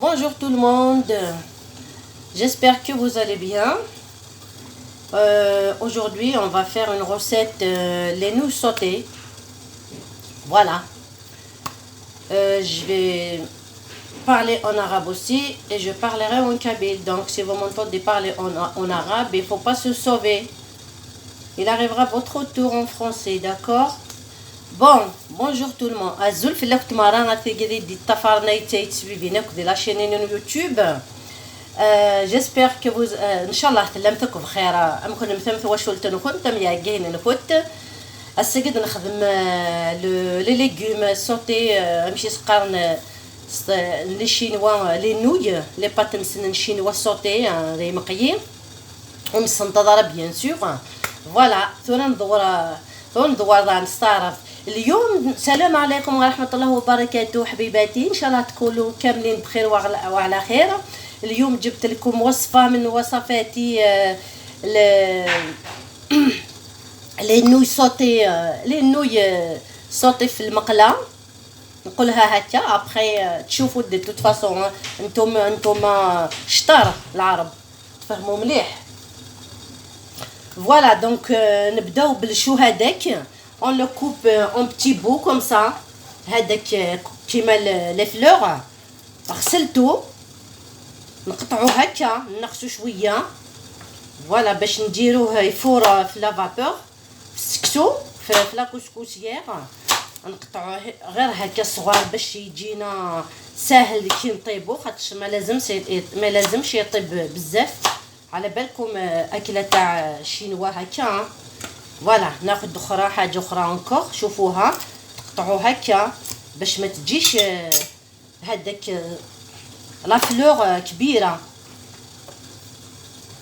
Bonjour tout le monde, j'espère que vous allez bien. Aujourd'hui on va faire une recette les nouilles sautées. Voilà, je vais parler en arabe aussi et je parlerai en kabyle. Donc si vous m'entendez parler en arabe, il ne faut pas se sauver. Il arrivera votre tour en français, d'accord? Bon, bonjour tout le monde. Azul في الوقت ما رانا تقدر دي تفارنا تيتسبيبينك دي لا chaîne يوتيوب. J'espère que vous ان شاء الله تلمتكم بخير. امكن مثمث واش قلت لكم تم يا جاين نفوت السجد نخدم لي ليغوم سوتي نمشي سقارن لي شينوا لي نوي لي باتن شينوا سوتي لي مقيين ومسنطضره بيان سور. فوالا ندور نستعرف اليوم. السلام عليكم ورحمة الله وبركاته حبيباتي، إن شاء الله تكونوا كاملين بخير وعلى خير. اليوم جبت لكم وصفة من وصفاتي لي نوي صوتي، لي نوي صوتي في المقلاة نقولها هكا. ابخي تشوفوا دي توت فاصون انتم شطار العرب تفهموا مليح. Voilà, donc نبداو بالشو هذاك. On le coupe en petits bouts comme ça. هذاك كيما لي فلور غسلتو نقطعو هكا نغسو شويه. فوالا باش نديروه يفور في لا فابور في السكسو في لا كسكسيير. نقطعوه غير هكا صغار باش يجينا ساهل كي نطيبو، خاطش ما لازمش يطيب بزاف. على بالكم اكله تاع شينوا هكا. فوالا ناخذ اخرى حاجه اخرى انكور. شوفوها تقطعوا هكا باش ما تجيش هذاك لا فلور كبيره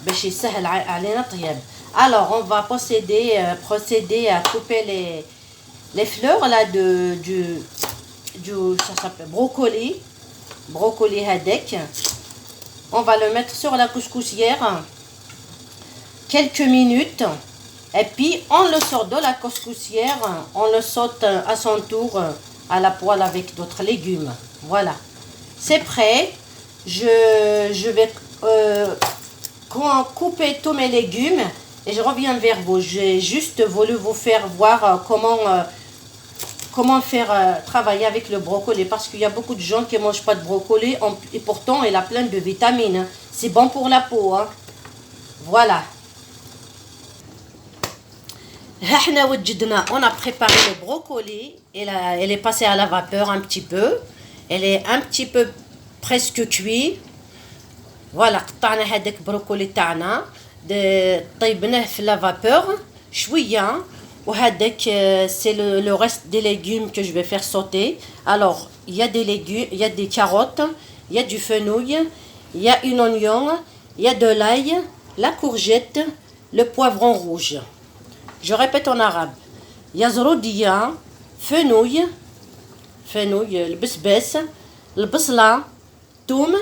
باش يسهل علينا طياب. Alors on va procéder à couper les fleurs là du ça s'appelle brocoli هذاك. On va le mettre sur la couscoussière quelques minutes et puis on le sort de la couscoussière, on le saute à son tour à la poêle avec d'autres légumes. Voilà, c'est prêt. Je vais couper tous mes légumes et je reviens vers vous. J'ai juste voulu vous faire voir comment faire travailler avec le brocoli, parce qu'il y a beaucoup de gens qui ne mangent pas de brocoli et pourtant il a plein de vitamines. C'est bon pour la peau, hein. Voilà. On a préparé le brocoli. Elle est passée à la vapeur un petit peu. Elle est un petit peu presque cuite. Voilà, قطعنا هذاك البروكولي تاعنا طيبناه في la vapeur شويه. وهذاك c'est le reste des légumes que je vais faire sauter. Alors il y a des légumes, il y a des carottes, il y a du fenouil, il y a une oignon, il y a de l'ail, la courgette, le poivron rouge. Je répète en arabe. Il y a زرودية، فenouil البسباس، البصلة، ثوم،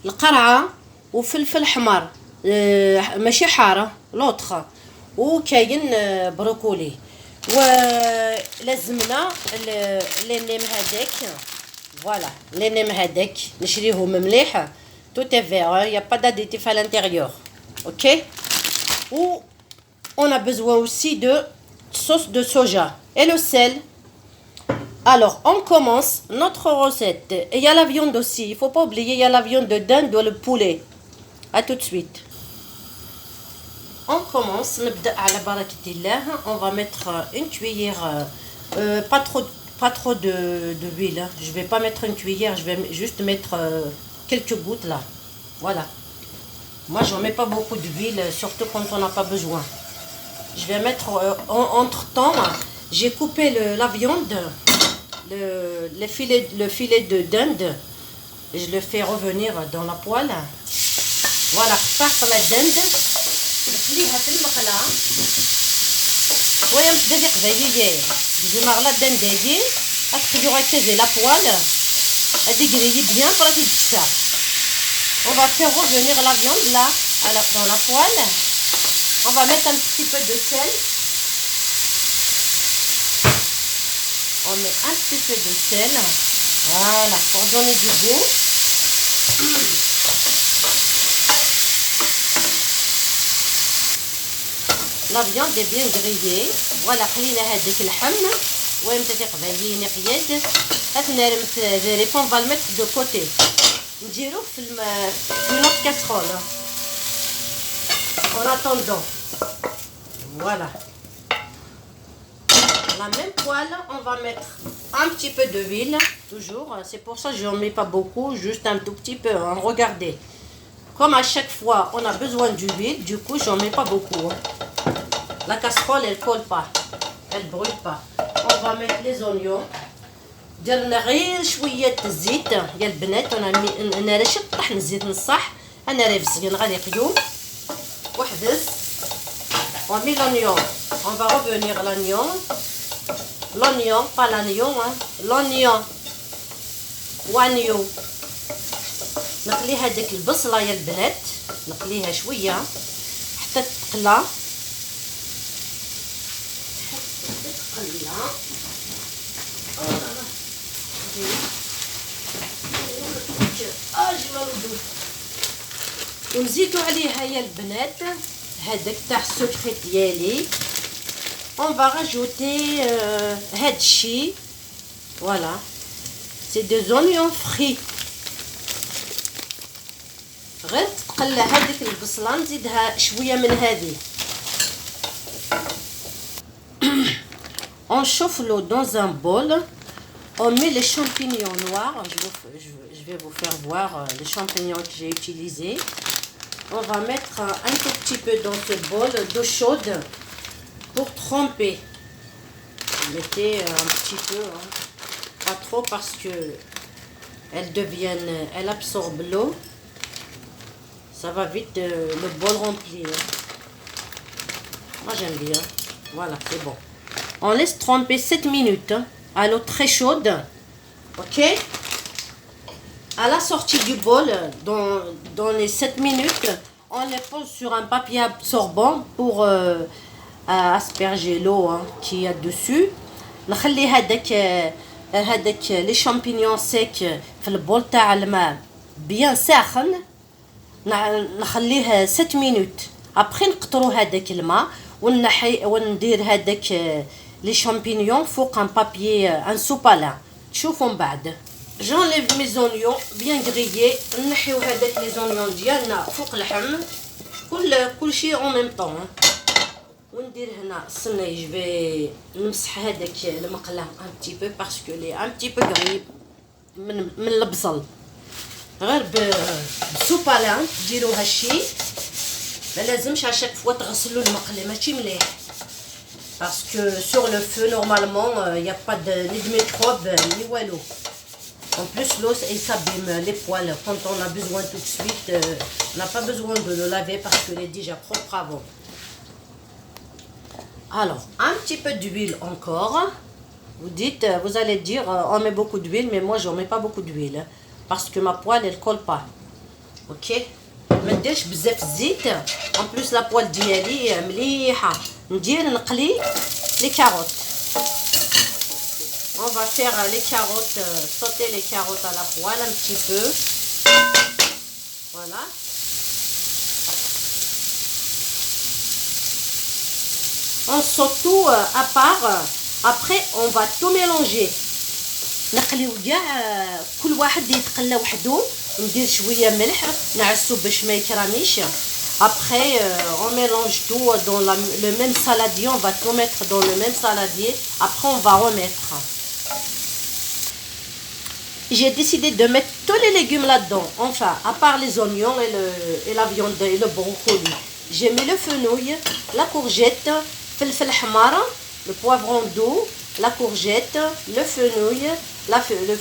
القرعة وفلفل حمر ماشي حارة لوطخ، وكاين بروكولي. ولازمنا لي هذاك. فوالا لي هذاك نشريهم مليح. tout est vert, il n'y a pas d'additif à l'intérieur. Ok. Ou on a besoin aussi de sauce de soja et le sel. Alors on commence notre recette. Et il y a la viande aussi, il ne faut pas oublier, il y a la viande de dinde ou le poulet. A tout de suite. On commence, on va mettre une cuillère, pas trop d'huile. Je vais pas mettre une cuillère, je vais juste mettre quelques gouttes là. Voilà. Moi j'en mets pas beaucoup d'huile, surtout quand on n'a pas besoin. Je vais mettre entre temps, j'ai coupé la viande, le filet de dinde. Et je le fais revenir dans la poêle. Voilà, قطعت la dinde. نخليها في المقلاة شويه مش دقيق غزاليه ديجي مغلا دنداجي تخليو غيكازي لا بوال هادي griller bien pour qu'il dessert. On va faire revenir la viande là dans la poêle. On va mettre un petit peu de sel. On met un petit peu de sel, voilà, pour donner du goût. La viande est bien grillée. Voilà, خلينا هذاك اللحم وامتى تقبلين قياد اثنا رمت on va le mettre de côté. نديروه في une autre casserole en attendant. Voilà. La même poêle, on va mettre un petit peu d'huile, toujours. C'est pour ça que je n'en mets pas beaucoup, juste un tout petit peu. Hein. Regardez. Comme à chaque fois, on a besoin d'huile, du coup, j'en mets pas beaucoup. Hein. La casserole, elle colle pas. Elle brûle pas. On va mettre les oignons. درنا غير شويه الزيت يا البنات. انا راه طحن الزيت نصح. انا راه فزين غادي قيوم وحدث. On met l'oignon. On va revenir à l'oignon. L'oignon, pas l'oignon, hein. L'oignon. وانيو. نقلي هذيك البصله يا البنات. نقليها شويه حتى تقلى. ونزيدو عليها يا البنات هذاك تاع السكري ديالي. on va rajouter هاد الشي. voilà, c'est des oignons frits. غير تقلى هذيك البصله نزيدها شويه من هذه. on chauffe l'eau dans un bol. On met les champignons noirs. Je vais vous faire voir les champignons que j'ai utilisés. On va mettre un tout petit peu dans ce bol d'eau chaude pour tremper. Mettez un petit peu, hein. Pas trop parce que elles absorbent l'eau. Ça va vite le bol remplir. Moi j'aime bien. Voilà, c'est bon. On laisse tremper 7 minutes. Hein. À l'eau très chaude, ok. À la sortie du bol, dans les 7 minutes, on les pose sur un papier absorbant pour asperger l'eau hein, qu'il y a dessus. نخلي هذاك les champignons secs في البول تاع الماء bien ساخن. نخليه 7 minutes. après نقطروا هذاك الماء وندير هذاك les champignons فوق un papier, un sopalin. تشوفوا من بعد. j'enlève mes oignons bien grillés. نحيو هذاك les oignons ديالنا فوق اللحم. كل شيء en même temps. وندير هنا الصني. جبي نمسح هذاك المقله un petit peu parce que les un petit peu قريب من البصل. غير بسوبالان ديروا هالشي. ما لازمش à chaque fois تغسلوا المقله ماشي مليح. Parce que sur le feu, normalement, il n'y a pas ni de microbes, ni wallo. En plus, l'eau, il s'abîme les poils. Quand on a besoin tout de suite, on n'a pas besoin de le laver parce qu'il est déjà propre avant. Alors, un petit peu d'huile encore. Vous allez dire, on met beaucoup d'huile, mais moi, je n'en mets pas beaucoup d'huile. Parce que ma poêle, elle ne colle pas. Ok? ما نديرش بزاف الزيت. En plus, la poêle ديالي مليحة. نقلي les carottes. On va faire les carottes, sauter les carottes à la poêle un petit peu. Voilà. On saute tout à part. Après, on va tout mélanger. نقليو كاع كل واحد يتقلى وحده. ندير شويه ملح نعسو باش ما يكراميش. Après, on mélange tout dans le même saladier. On va tout mettre dans le même saladier. Après, on va remettre. J'ai décidé de mettre tous les légumes là-dedans. Enfin, à part les oignons et la viande et le brocoli. J'ai mis le fenouil, la courgette, le hamar, le poivron doux, la courgette, le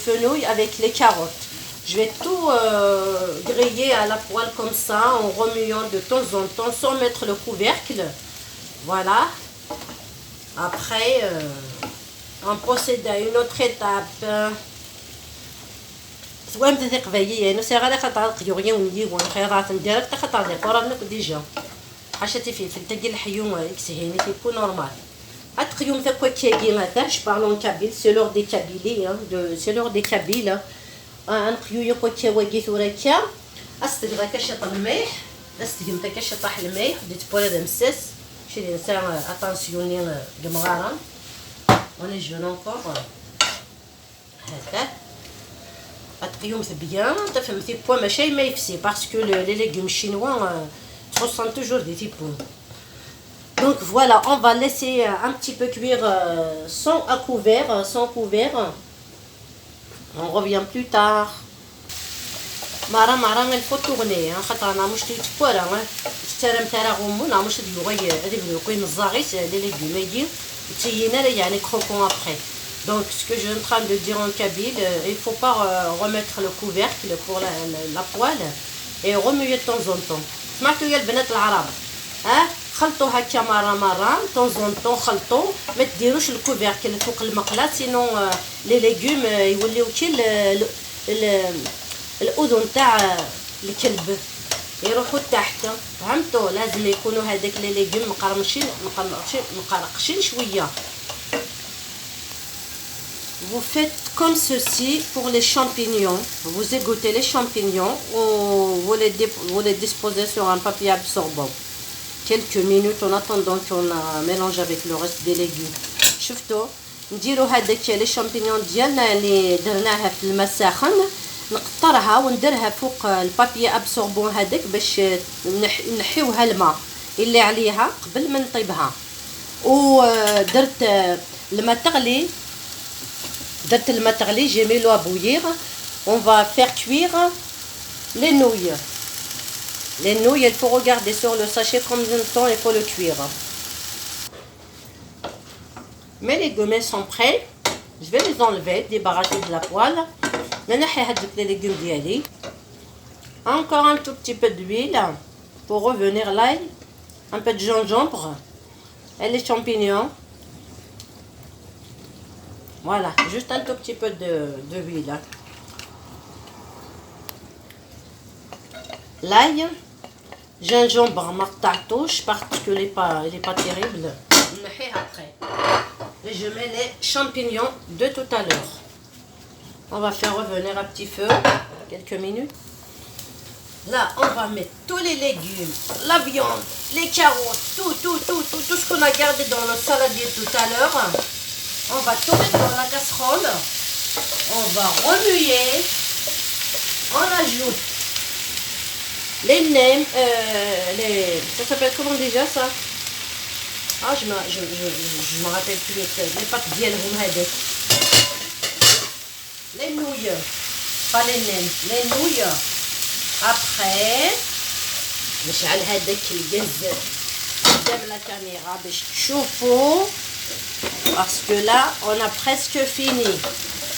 fenouil avec les carottes. Je vais tout griller à la poêle comme ça, en remuant de temps en temps, sans mettre le couvercle. Voilà. Après, on procède à une autre étape. وين بدي قبايي انا سي غادا خاطر القيوريه ونجي والخيرات ندير حتى خاطر لي قرا نك ديجا حاشتي في تلقى الحيوم يكسهيني كيكون نورمال اتقيوم تاكو كيغي هذا je parle en kabyle c'est l'heure des kabyles hein, c'est l'heure des kabyles نقيو كوتشا واقيت وراكا استغرا كشط الملح استغمت كشط طاح الملح ديت بولاد مساس شري نسا اتونسيوني المغاره انا جون انكور هكا تقيوم بيان تفهمتي بوا ماشي ما يفسي باسكو لي ليغوم شينوا تخصن توجور دي تيبون. Donc voilà, on va laisser un petit peu cuire sans couvert. On revient plus tard. مرة il faut tourner خاطر انا مش تيتفورا اشترم ترى غمونا مش ديوغي هذيك كوين الزاغيس لي ليغوم تيينا يعني croquant après. Donc ce que je suis en train de dire en kabyle, il faut pas remettre le couvercle pour la poêle et remuer de temps en temps. سمعتوا يا البنات العرب خلطوا هكا مرة طون خلطوا ما تديروش الكوفيركل فوق المقلاة سينو لي ليغوم يوليو كي الاذن تاع الكلب يروحوا تحت فهمتوا. لازم يكونوا هذاك لي ليغوم مقرقشين شويه. Vous faites comme ceci pour les champignons. Vous égouttez les champignons ou vous les disposez sur un papier absorbant. Quelques minutes en attendant qu'on mélange avec le reste des légumes. شفتوا نديروا هذاك لي شامبينيون ديالنا اللي درناها في الماء ساخن نقطرها ونديرها فوق البابي ابسوربون هذاك باش نحيوها الماء اللي عليها قبل ما نطيبها. ودرت الماء تغلي j'ai mis l'eau à bouillir. On va faire cuire les nouilles. Les nouilles, il faut regarder sur le sachet combien de temps il faut le cuire. Mes légumes sont prêts. Je vais les enlever, débarrasser de la poêle. Les légumes d'y encore un tout petit peu d'huile pour revenir l'ail, un peu de gingembre et les champignons. Voilà, juste un tout petit peu d'huile. L'ail, gingembre martouche parce qu'il n'est pas terrible. Après. Et je mets les champignons de tout à l'heure. On va faire revenir à petit feu quelques minutes. Là, on va mettre tous les légumes, la viande, les carottes, tout ce qu'on a gardé dans le saladier tout à l'heure. On va tout mettre dans la casserole. On va remuer. On ajoute les nems, ça s'appelle comment déjà ça? Ah, je me rappelle plus les pâtes d'yelhoum هذاك. Les nouilles, pas les nems, les nouilles. Après, نشعل هذاك الغاز قدام la caméra باش تشوفوا. Parce que là, on a presque fini.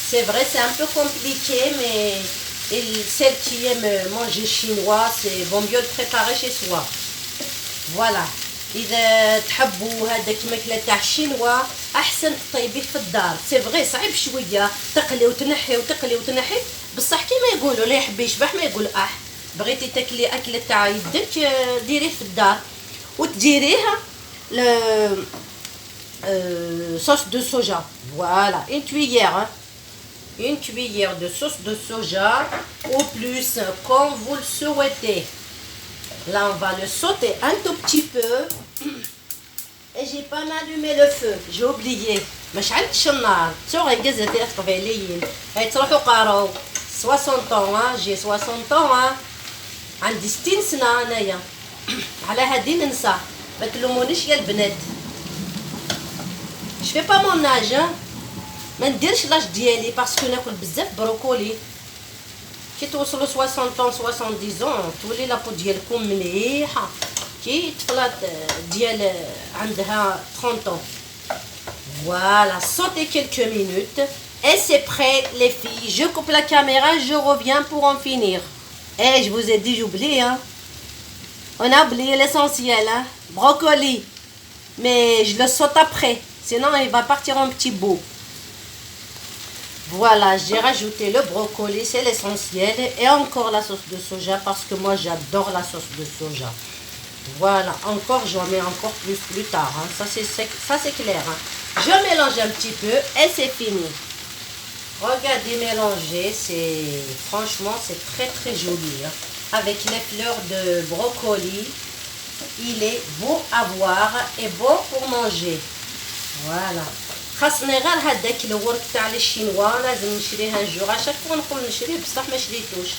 C'est vrai, c'est un peu compliqué, mais celles qui aiment manger chinois, c'est bon mieux de préparer chez soi. Voilà. إذا تحبوا هذاك الماكلة تاع الشينوا أحسن تطيبيه في الدار. C'est vrai صعيب شوية تقلي وتنحي وتقلي وتنحي بصح كيما يقولوا اللي يحب يشبح ما يقول بغيتي تاكلي أكلة تاع يدك ديريه في الدار وتديريها sauce de soja. Voilà, une cuillère de sauce de soja ou plus comme vous le souhaitez. Là, on va le sauter un tout petit peu. Et j'ai pas allumé le feu, j'ai oublié. ما شعلتش النار صور الغاز تاع قبيليين هاي تروحوا قراو 60 ans جي 60 ans عندي 60 سنه انايا على هادي ننسى ما تلومونيش يا البنات. Je fais pas mon âge, ما نديرش لاج ديالي باسكو ناكل بزاف بروكولي. كي توصلوا 60 ans 70 ans تولي لابو ديالكم مليحه كي طفلات ديال عندها 30 ans. Voilà, sautez quelques minutes et c'est prêt les filles. Je coupe la caméra, je reviens pour en finir. Et je vous ai dit, j'oublie hein. On a oublié l'essentiel hein, brocoli. Mais je le saute après. Sinon, il va partir en petits bouts. Voilà, j'ai rajouté le brocoli, c'est l'essentiel. Et encore la sauce de soja, parce que moi, j'adore la sauce de soja. Voilà, encore, j'en mets encore plus tard. Hein. Ça, c'est clair. Hein. Je mélange un petit peu et c'est fini. Regardez mélanger, franchement c'est très très joli. Hein. Avec les fleurs de brocoli, il est beau à voir et beau pour manger. Voilà. خاصني غير هذاك الورك تاع الشينوا لازم نشريه ان جوغ اشاك فوا نقوم نشريه بصح ما شريتوش.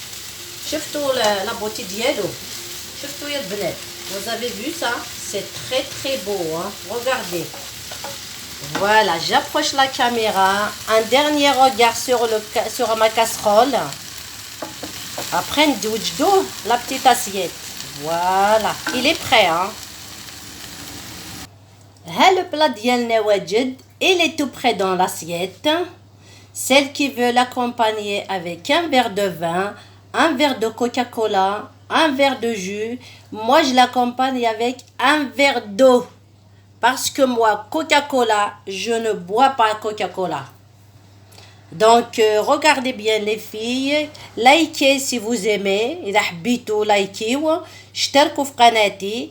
شفتوا لا بوتي ديالو شفتوا يا البنات. Vous avez vu ça? C'est très très beau. Hein? Regardez. Voilà, j'approche la caméra. Un dernier regard sur ma casserole. Après, la petite assiette. Voilà, il est prêt. Hein? Le plat ديالنا واجد. Il est tout prêt dans l'assiette. Celle qui veut l'accompagner avec un verre de vin, un verre de Coca-Cola, un verre de jus. Moi, je l'accompagne avec un verre d'eau. Parce que moi, Coca-Cola, je ne bois pas Coca-Cola. Donc, regardez bien les filles. Likez si vous aimez. إذا حبيتوا لايكيو. اشتركوا في قناتي.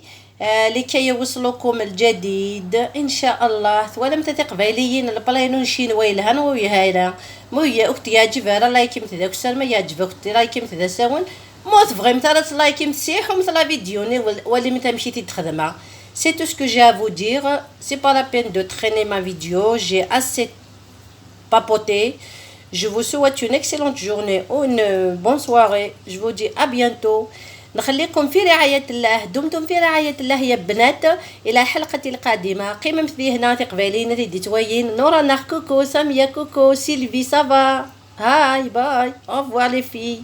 لكي يوصلكم الجديد إن شاء الله. ولم تقبلين البلاينون شينوي لهن ويهايلا. مويا أختي يعجبها لايكي مثل ذاك السلمى يعجبك أختي لايكي مثل ذا ساون. موت تبغي مثلا لايكي مسيح ومثل لا فيديوني ولا متى مشيتي تخدمها. C'est tout ce que j'ai à vous dire. C'est pas la peine de traîner ma vidéo. J'ai assez papoté. Je vous souhaite une excellente journée ou une bonne soirée. Je vous dis à bientôt. نخليكم في رعاية الله. دمتم في رعاية الله يا بنات. إلى حلقة القادمة. قيمة مثلي هنا تقبلين تدي توين. نورا كوكو سامية كوكو سيلفي سافا. هاي باي. Au revoir les filles.